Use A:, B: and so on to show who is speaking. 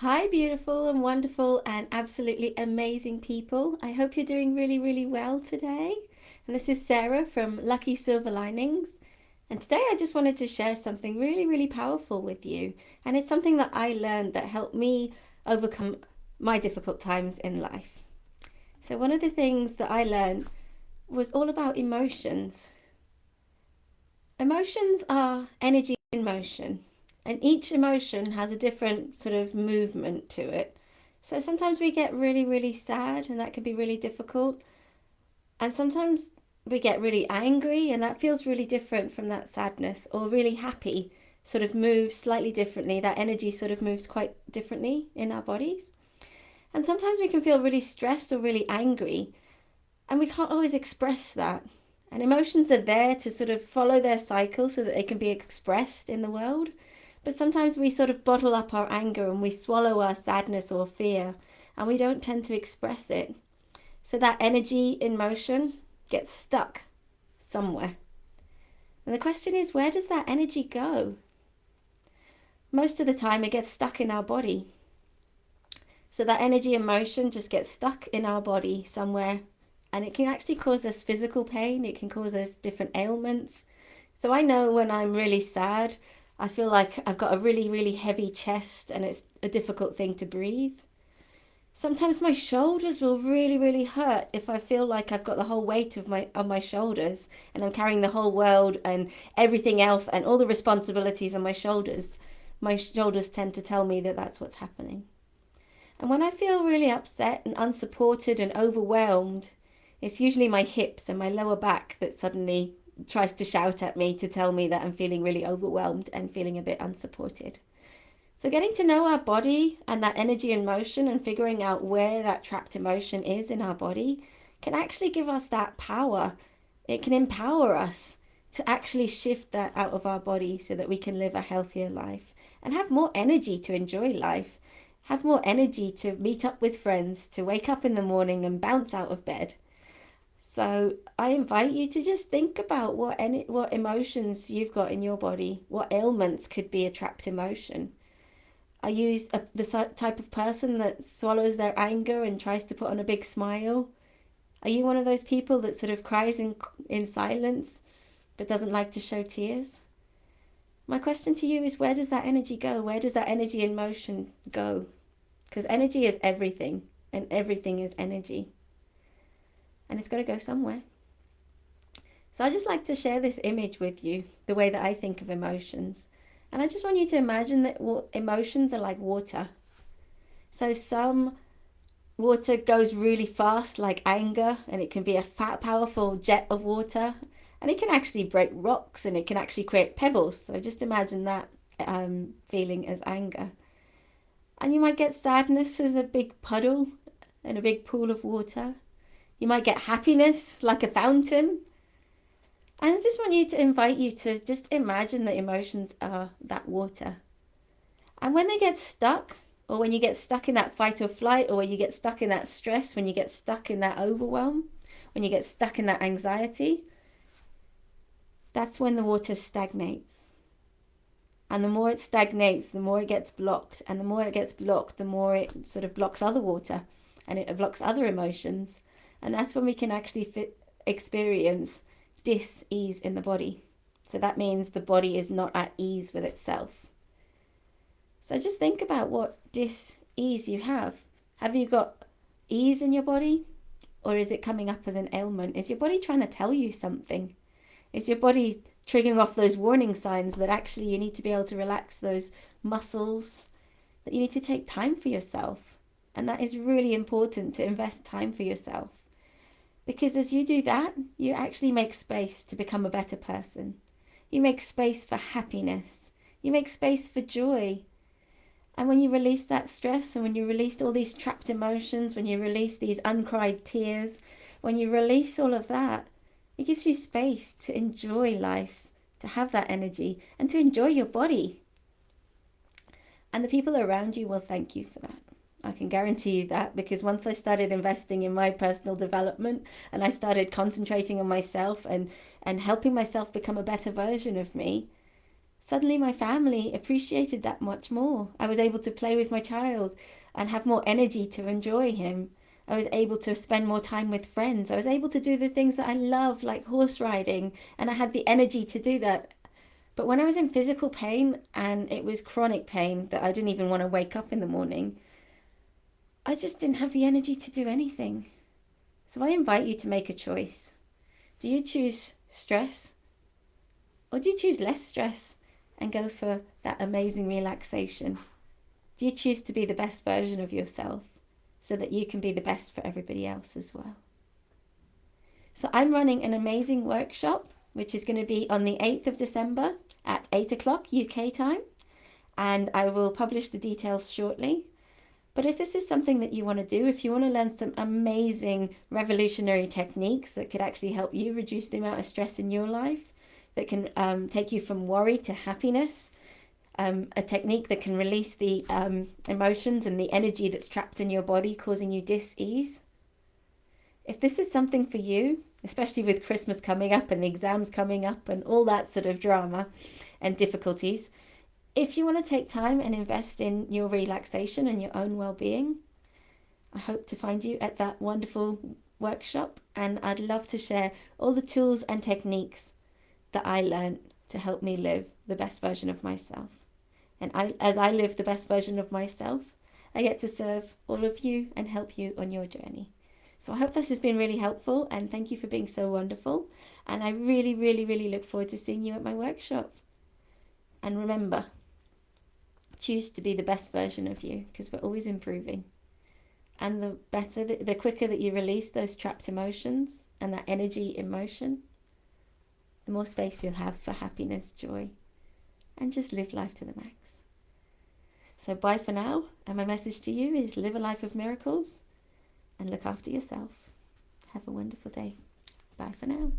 A: Hi, beautiful and wonderful and absolutely amazing people. I hope you're doing really, really well today. And this is Sarah from Lucky Silver Linings. And today I just wanted to share something really, really powerful with you. And it's something that I learned that helped me overcome my difficult times in life. So, one of the things that I learned was all about emotions. Emotions are energy in motion, and each emotion has a different sort of movement to it. So sometimes we get really, really sad, and that can be really difficult. And sometimes we get really angry, and that feels really different from that sadness, or really happy, sort of moves slightly differently. That energy sort of moves quite differently in our bodies. And sometimes we can feel really stressed or really angry, and we can't always express that. And emotions are there to sort of follow their cycle so that they can be expressed in the world. But sometimes we sort of bottle up our anger and we swallow our sadness or fear and we don't tend to express it. So that energy in motion gets stuck somewhere. And the question is, where does that energy go? Most of the time, it gets stuck in our body. So that energy and motion just gets stuck in our body somewhere, and it can actually cause us physical pain. It can cause us different ailments. So I know when I'm really sad, I feel like I've got a really, really heavy chest and it's a difficult thing to breathe. Sometimes my shoulders will really, really hurt if I feel like I've got the whole weight of my on my shoulders and I'm carrying the whole world and everything else and all the responsibilities on my shoulders. My shoulders tend to tell me that that's what's happening. And when I feel really upset and unsupported and overwhelmed, it's usually my hips and my lower back that suddenly tries to shout at me to tell me that I'm feeling really overwhelmed and feeling a bit unsupported. So, getting to know our body and that energy in motion and figuring out where that trapped emotion is in our body can actually give us that power. It can empower us to actually shift that out of our body so that we can live a healthier life and have more energy to enjoy life, have more energy to meet up with friends, to wake up in the morning and bounce out of bed. So I invite you to just think about what emotions you've got in your body, what ailments could be a trapped emotion. Are you the type of person that swallows their anger and tries to put on a big smile? Are you one of those people that sort of cries in silence but doesn't like to show tears? My question to you is, where does that energy go? Where does that energy in motion go? Because energy is everything, and everything is energy, and it's got to go somewhere. So I just like to share this image with you, the way that I think of emotions. And I just want you to imagine that emotions are like water. So some water goes really fast, like anger, and it can be a fat, powerful jet of water. And it can actually break rocks and it can actually create pebbles. So just imagine that feeling as anger. And you might get sadness as a big puddle and a big pool of water. You might get happiness like a fountain. And I just want you to invite you to just imagine that emotions are that water. And when they get stuck, or when you get stuck in that fight or flight, or when you get stuck in that stress, when you get stuck in that overwhelm, when you get stuck in that anxiety, that's when the water stagnates. And the more it stagnates, the more it gets blocked. And the more it gets blocked, the more it sort of blocks other water and it blocks other emotions. And that's when we can actually experience dis-ease in the body. So that means the body is not at ease with itself. So just think about what dis-ease you have. Have you got ease in your body? Or is it coming up as an ailment? Is your body trying to tell you something? Is your body triggering off those warning signs that actually you need to be able to relax those muscles, that you need to take time for yourself? And that is really important, to invest time for yourself. Because as you do that, you actually make space to become a better person. You make space for happiness. You make space for joy. And when you release that stress and when you release all these trapped emotions, when you release these uncried tears, when you release all of that, it gives you space to enjoy life, to have that energy, and to enjoy your body. And the people around you will thank you for that. I can guarantee you that, because once I started investing in my personal development and I started concentrating on myself and helping myself become a better version of me, Suddenly my family appreciated that much more. I was able to play with my child and have more energy to enjoy him. I was able to spend more time with friends. I was able to do the things that I love, like horse riding, and I had the energy to do that. But when I was in physical pain, and it was chronic pain that I didn't even want to wake up in the morning, I just didn't have the energy to do anything. So I invite you to make a choice. Do you choose stress, or do you choose less stress and go for that amazing relaxation? Do you choose to be the best version of yourself so that you can be the best for everybody else as well? So I'm running an amazing workshop, which is going to be on the 8th of December at 8 o'clock UK time. And I will publish the details shortly. But if this is something that you want to do, if you want to learn some amazing revolutionary techniques that could actually help you reduce the amount of stress in your life, that can take you from worry to happiness, a technique that can release the emotions and the energy that's trapped in your body, causing you dis-ease. If this is something for you, especially with Christmas coming up and the exams coming up and all that sort of drama and difficulties, if you want to take time and invest in your relaxation and your own well-being, I hope to find you at that wonderful workshop, and I'd love to share all the tools and techniques that I learned to help me live the best version of myself. And as I live the best version of myself, I get to serve all of you and help you on your journey. So I hope this has been really helpful, and thank you for being so wonderful. And I really, really, really look forward to seeing you at my workshop. And remember, choose to be the best version of you, because we're always improving. And the quicker that you release those trapped emotions and that energy emotion, the more space you'll have for happiness, joy, and just live life to the max. So bye for now, and my message to you is live a life of miracles and look after yourself. Have a wonderful day. Bye for now.